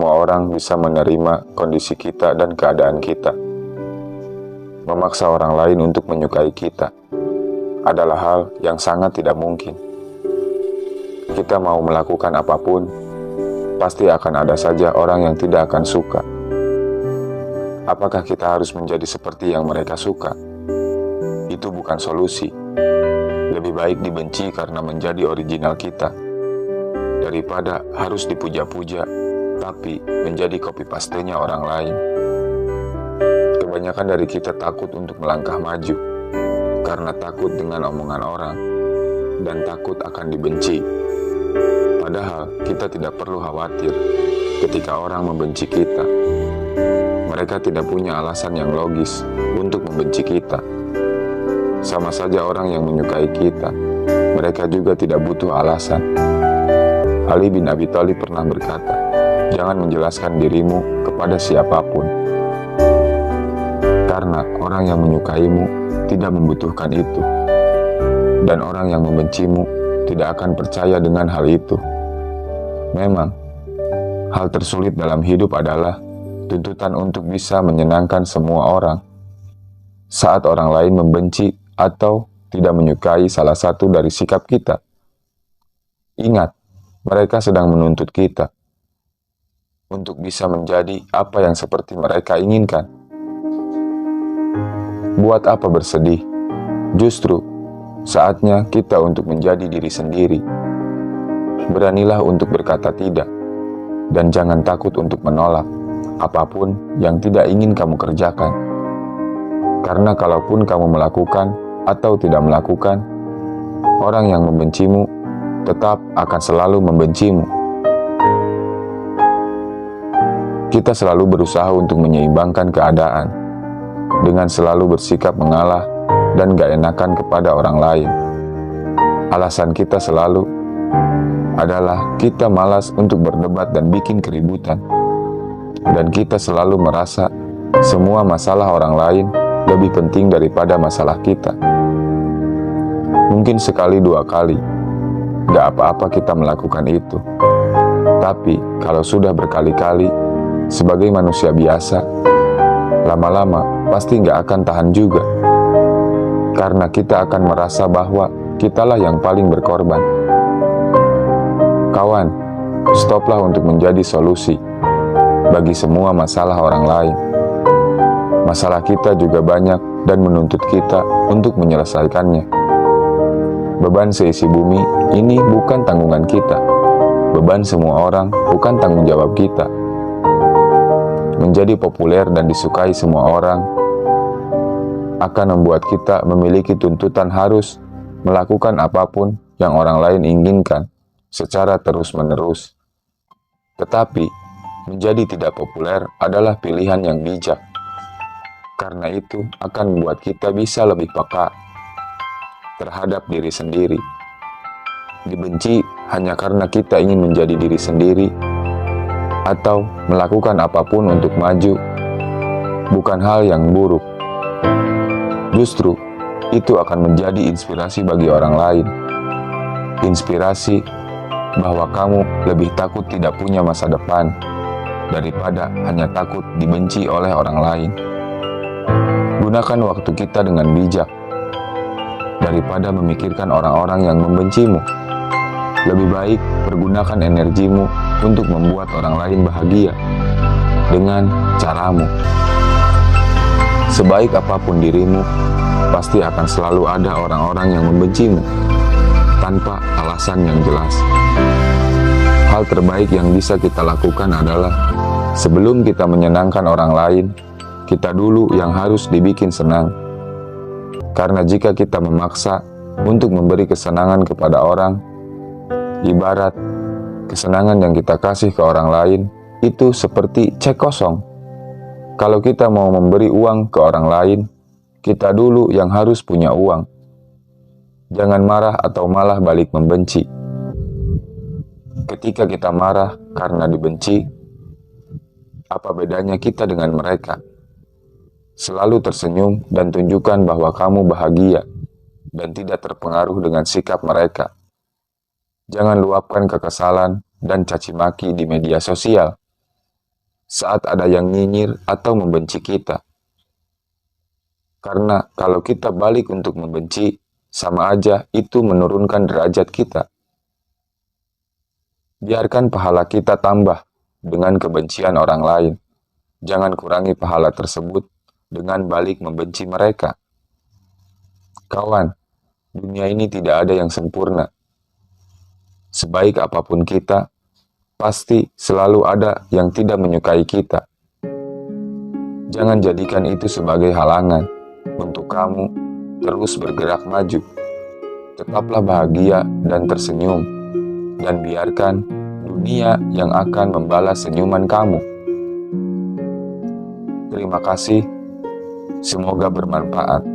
semua orang bisa menerima kondisi kita dan keadaan kita. Memaksa orang lain untuk menyukai kita adalah hal yang sangat tidak mungkin. Kita mau melakukan apapun, pasti akan ada saja orang yang tidak akan suka. Apakah kita harus menjadi seperti yang mereka suka? Itu bukan solusi. Lebih baik dibenci karena menjadi original kita, daripada harus dipuja-puja, tapi menjadi copy paste-nya orang lain. Kebanyakan dari kita takut untuk melangkah maju, karena takut dengan omongan orang, dan takut akan dibenci. Padahal kita tidak perlu khawatir ketika orang membenci kita. Mereka tidak punya alasan yang logis untuk membenci kita. Sama saja orang yang menyukai kita, mereka juga tidak butuh alasan. Ali bin Abi Thalib pernah berkata, "Jangan menjelaskan dirimu kepada siapapun, karena orang yang menyukaimu tidak membutuhkan itu, dan orang yang membencimu tidak akan percaya dengan hal itu." Memang, hal tersulit dalam hidup adalah tuntutan untuk bisa menyenangkan semua orang. Saat orang lain membenci atau tidak menyukai salah satu dari sikap kita, ingat, mereka sedang menuntut kita untuk bisa menjadi apa yang seperti mereka inginkan. Buat apa bersedih? Justru saatnya kita untuk menjadi diri sendiri. Beranilah untuk berkata tidak, dan jangan takut untuk menolak apapun yang tidak ingin kamu kerjakan. Karena kalaupun kamu melakukan atau tidak melakukan, orang yang membencimu tetap akan selalu membencimu. Kita selalu berusaha untuk menyeimbangkan keadaan dengan selalu bersikap mengalah dan gak enakan kepada orang lain. Alasan kita selalu adalah kita malas untuk berdebat dan bikin keributan. Dan kita selalu merasa semua masalah orang lain lebih penting daripada masalah kita. Mungkin sekali dua kali, gak apa-apa kita melakukan itu. Tapi kalau sudah berkali-kali, sebagai manusia biasa, lama-lama pasti gak akan tahan juga. Karena kita akan merasa bahwa kitalah yang paling berkorban. Kawan, stoplah untuk menjadi solusi bagi semua masalah orang lain. Masalah kita juga banyak dan menuntut kita untuk menyelesaikannya. Beban seisi bumi ini bukan tanggungan kita. Beban semua orang bukan tanggung jawab kita. Menjadi populer dan disukai semua orang akan membuat kita memiliki tuntutan harus melakukan apapun yang orang lain inginkan secara terus-menerus. Tetapi, menjadi tidak populer adalah pilihan yang bijak. Karena itu akan membuat kita bisa lebih peka terhadap diri sendiri. Dibenci hanya karena kita ingin menjadi diri sendiri atau melakukan apapun untuk maju bukan hal yang buruk. Justru itu akan menjadi inspirasi bagi orang lain. Inspirasi bahwa kamu lebih takut tidak punya masa depan daripada hanya takut dibenci oleh orang lain. Gunakan waktu kita dengan bijak daripada memikirkan orang-orang yang membencimu. Lebih baik pergunakan energimu untuk membuat orang lain bahagia dengan caramu. Sebaik apapun dirimu, pasti akan selalu ada orang-orang yang membencimu tanpa alasan yang jelas. Hal terbaik yang bisa kita lakukan adalah sebelum kita menyenangkan orang lain, kita dulu yang harus dibikin senang. Karena jika kita memaksa untuk memberi kesenangan kepada orang, ibarat kesenangan yang kita kasih ke orang lain itu seperti cek kosong. Kalau kita mau memberi uang ke orang lain, kita dulu yang harus punya uang. Jangan marah atau malah balik membenci. Ketika kita marah karena dibenci, apa bedanya kita dengan mereka? Selalu tersenyum dan tunjukkan bahwa kamu bahagia dan tidak terpengaruh dengan sikap mereka. Jangan luapkan kekesalan dan caci maki di media sosial. saat ada yang nyinyir atau membenci kita. Karena kalau kita balik untuk membenci, sama aja itu menurunkan derajat kita. Biarkan pahala kita tambah dengan kebencian orang lain. Jangan kurangi pahala tersebut dengan balik membenci mereka. Kawan, dunia ini tidak ada yang sempurna. Sebaik apapun kita, pasti selalu ada yang tidak menyukai kita. Jangan jadikan itu sebagai halangan untuk kamu terus bergerak maju. Tetaplah bahagia dan tersenyum, dan biarkan dunia yang akan membalas senyuman kamu. Terima kasih, semoga bermanfaat.